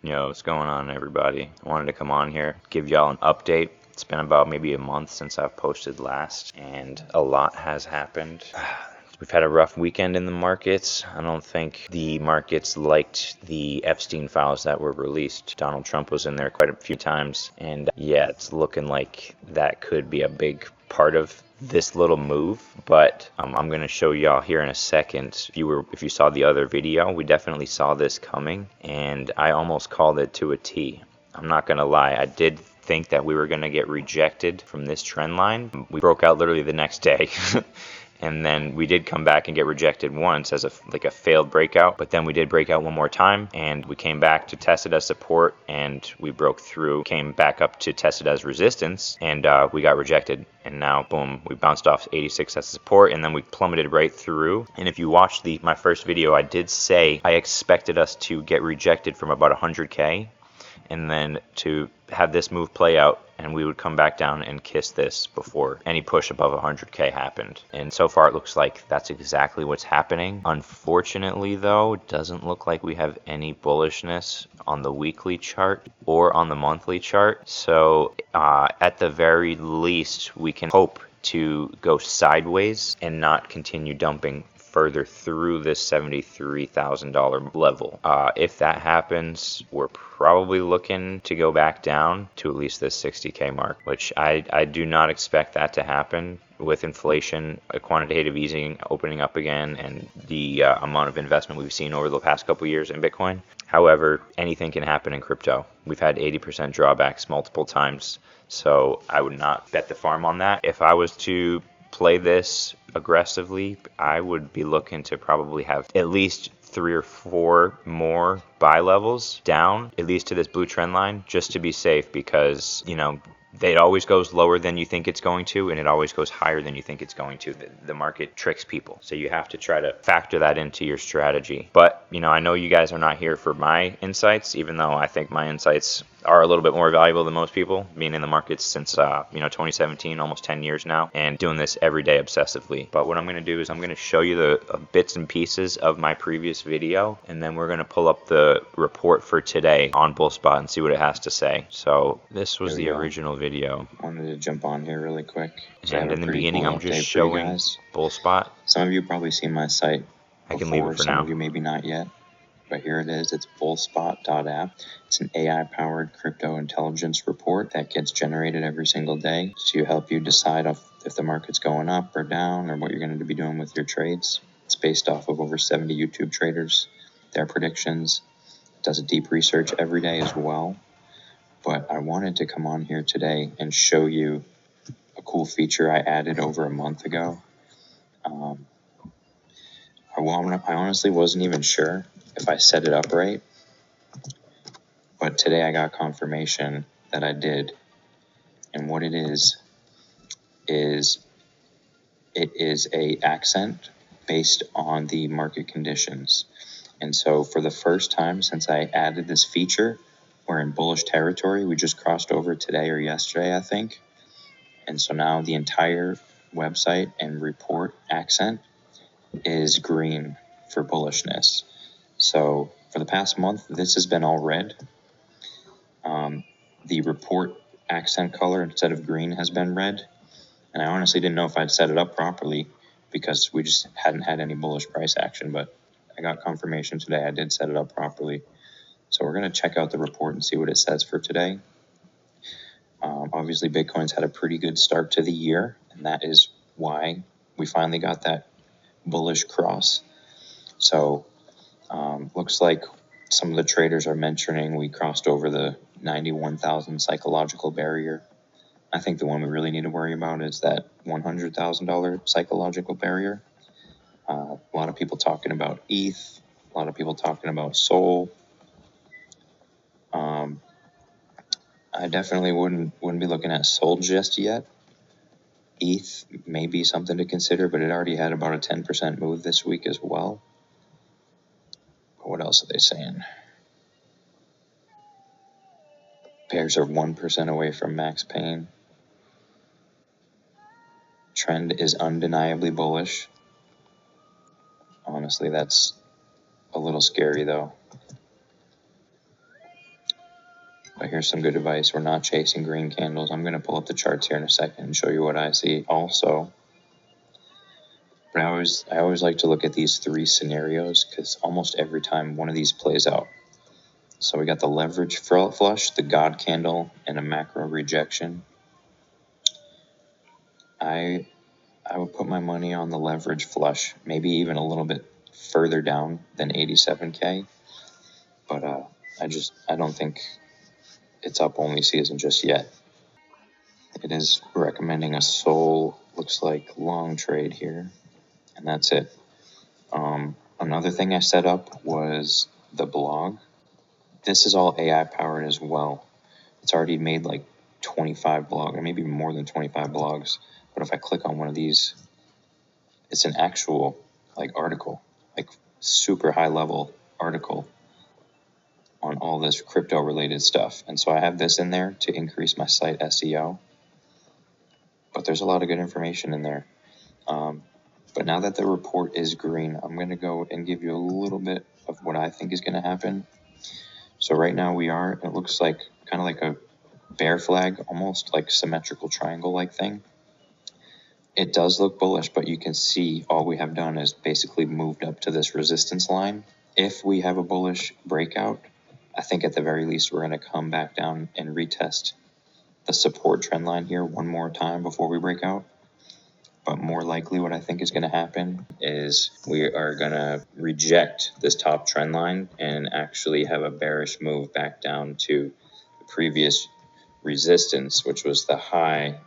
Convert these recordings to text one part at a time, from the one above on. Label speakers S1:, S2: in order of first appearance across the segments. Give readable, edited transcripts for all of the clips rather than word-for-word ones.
S1: Yo, what's going on, everybody? I wanted to come on here, give y'all an update. It's been about maybe a month since I've posted last, and a lot has happened. We've had a rough weekend in the markets. I don't think the markets liked the Epstein files that were released. Donald Trump was in there quite a few times, and yeah, it's looking like that could be a big part of this little move. But I'm going to show y'all here in a second. If you saw the other video, we definitely saw this coming, and I almost called it to a T. I'm not going to lie, I did think that we were going to get rejected from this trend line. We broke out literally the next day. And then we did come back and get rejected once as a failed breakout, but then we did break out one more time, and we came back to test it as support, and we broke through, came back up to test it as resistance, and we got rejected. And now, boom, we bounced off 86 as support, and then we plummeted right through. And if you watched my first video, I did say I expected us to get rejected from about 100K, and then to have this move play out, and we would come back down and kiss this before any push above 100K happened. And so far it looks like that's exactly what's happening. Unfortunately though, it doesn't look like we have any bullishness on the weekly chart or on the monthly chart. So at the very least, we can hope to go sideways and not continue dumping further through this $73,000 level. If that happens, we're probably looking to go back down to at least this 60K mark, which I do not expect that to happen with inflation, a quantitative easing opening up again, and the amount of investment we've seen over the past couple years in Bitcoin. However, anything can happen in crypto. We've had 80% drawbacks multiple times, so I would not bet the farm on that. If I was to play this aggressively, I would be looking to probably have at least 3 or 4 more buy levels down, at least to this blue trend line, just to be safe, because it always goes lower than you think it's going to, and it always goes higher than you think it's going to. The market tricks people, so you have to try to factor that into your strategy. But I know you guys are not here for my insights, even though I think my insights are a little bit more valuable than most people, being in the markets since 2017, almost 10 years now, and doing this every day obsessively. But what I'm going to do is I'm going to show you the bits and pieces of my previous video, and then we're going to pull up the report for today on BullSpot and see what it has to say. So this was the original video.
S2: I wanted to jump on here really quick.
S1: And in the beginning, I'm just showing BullSpot.
S2: Some of you probably seen my site
S1: I can leave it for now.
S2: Some of you maybe not yet. But here it is. It's BullSpot.app. It's an AI-powered crypto intelligence report that gets generated every single day to help you decide if the market's going up or down, or what you're going to be doing with your trades. It's based off of over 70 YouTube traders, their predictions. It does a deep research every day as well. But I wanted to come on here today and show you a cool feature I added over a month ago. I honestly wasn't even sure if I set it up right, but today I got confirmation that I did. And what it is it is a accent based on the market conditions. And so for the first time since I added this feature, we're in bullish territory. We just crossed over today or yesterday, I think. And so now the entire website and report accent is green for bullishness. So for the past month, this has been all red. The report accent color instead of green has been red. And I honestly didn't know if I'd set it up properly because we just hadn't had any bullish price action. But I got confirmation today I did set it up properly. So we're going to check out the report and see what it says for today. Obviously, Bitcoin's had a pretty good start to the year, and that is why we finally got that bullish cross. So looks like some of the traders are mentioning we crossed over the 91,000 psychological barrier. I think the one we really need to worry about is that $100,000 psychological barrier. A lot of people talking about ETH, a lot of people talking about Sol. I definitely wouldn't be looking at Sol just yet. ETH may be something to consider, but it already had about a 10% move this week as well. What else are they saying? Pairs are 1% away from max pain. Trend is undeniably bullish. Honestly, that's a little scary though. But here's some good advice. We're not chasing green candles. I'm going to pull up the charts here in a second and show you what I see also. But I always like to look at these three scenarios because almost every time one of these plays out. So we got the leverage flush, the God candle, and a macro rejection. I would put my money on the leverage flush, maybe even a little bit further down than 87K. But I don't think it's up only season just yet. It is recommending a SOL, looks like long trade here, and that's it. Another thing I set up was the blog. This is all AI powered as well. It's already made like 25 blogs, or maybe more than 25 blogs. But if I click on one of these, it's an actual like article, like super high level article on all this crypto related stuff. And so I have this in there to increase my site SEO. But there's a lot of good information in there. But now that the report is green, I'm going to go and give you a little bit of what I think is going to happen. So right now it looks like kind of like a bear flag, almost like symmetrical triangle-like thing. It does look bullish, but you can see all we have done is basically moved up to this resistance line. If we have a bullish breakout, I think at the very least we're going to come back down and retest the support trend line here one more time before we break out. But more likely what I think is going to happen is we are going to reject this top trend line and actually have a bearish move back down to the previous resistance, which was the high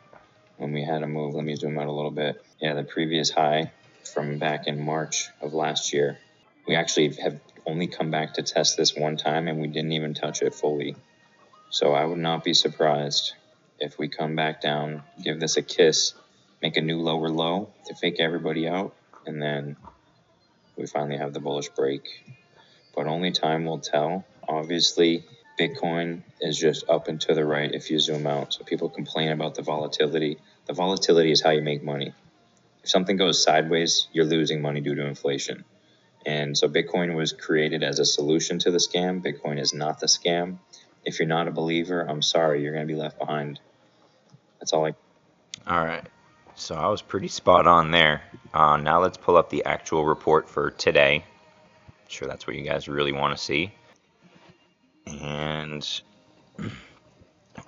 S2: when we had a move. Let me zoom out a little bit. Yeah, the previous high from back in March of last year. We actually have only come back to test this one time and we didn't even touch it fully. So I would not be surprised if we come back down, give this a kiss, make a new lower low to fake everybody out, and then we finally have the bullish break. But only time will tell. Obviously, Bitcoin is just up and to the right if you zoom out. So people complain about the volatility. The volatility is how you make money. If something goes sideways, you're losing money due to inflation. And so Bitcoin was created as a solution to the scam. Bitcoin is not the scam. If you're not a believer, I'm sorry, you're going to be left behind. That's all
S1: All right. So I was pretty spot on there. Now let's pull up the actual report for today. I'm sure that's what you guys really want to see. And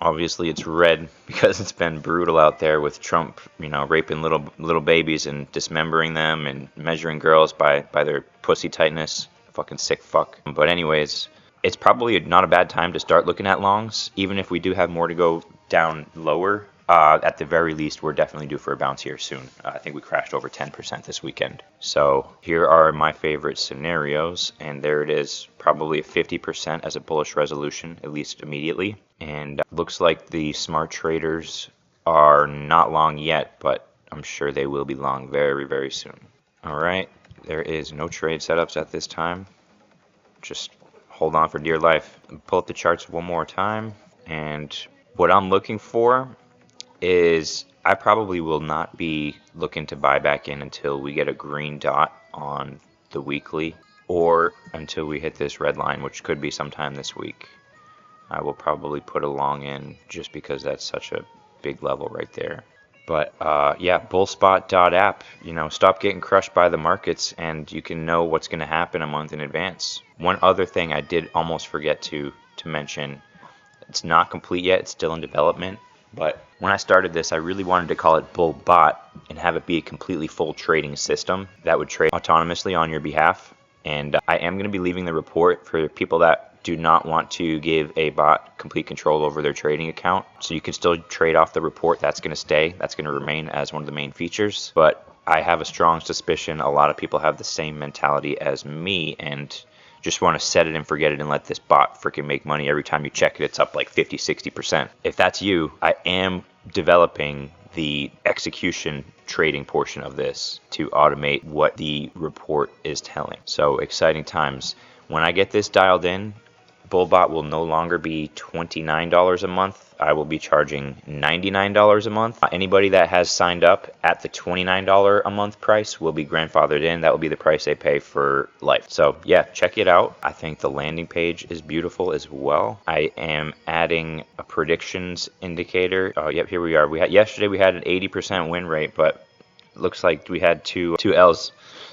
S1: obviously it's red because it's been brutal out there with Trump, raping little babies and dismembering them and measuring girls by their pussy tightness. Fucking sick fuck. But anyways, it's probably not a bad time to start looking at longs, even if we do have more to go down lower. At the very least, we're definitely due for a bounce here soon. I think we crashed over 10% this weekend. So here are my favorite scenarios, and there it is, probably a 50% as a bullish resolution, at least immediately. And looks like the smart traders are not long yet, but I'm sure they will be long very, very soon. All right, there is no trade setups at this time. Just hold on for dear life. Pull up the charts one more time, and what I'm looking for is I probably will not be looking to buy back in until we get a green dot on the weekly or until we hit this red line, which could be sometime this week. I will probably put a long in just because that's such a big level right there. But yeah, BullSpot.app, stop getting crushed by the markets and you can know what's going to happen a month in advance. One other thing I did almost forget to mention, it's not complete yet, it's still in development. But when I started this, I really wanted to call it BullBot and have it be a completely full trading system that would trade autonomously on your behalf. And I am going to be leaving the report for people that do not want to give a bot complete control over their trading account. So you can still trade off the report. That's going to stay. That's going to remain as one of the main features. But I have a strong suspicion a lot of people have the same mentality as me and just want to set it and forget it and let this bot freaking make money. Every time you check it, it's up like 50-60%. If that's you, I am developing the execution trading portion of this to automate what the report is telling. So exciting times. When I get this dialed in, BullBot will no longer be $29 a month. I will be charging $99 a month. Anybody that has signed up at the $29 a month price will be grandfathered in. That will be the price they pay for life. So yeah, check it out. I think the landing page is beautiful as well. I am adding a predictions indicator. Oh, yep, here we are. Yesterday we had an 80% win rate, but looks like we had two L's.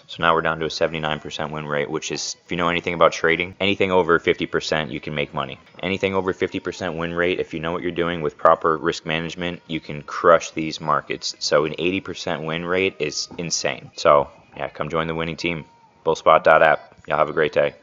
S1: So now we're down to a 79% win rate, which is, if you know anything about trading, anything over 50%, you can make money. Anything over 50% win rate, if you know what you're doing with proper risk management, you can crush these markets. So an 80% win rate is insane. So yeah, come join the winning team. BullSpot.app. Y'all have a great day.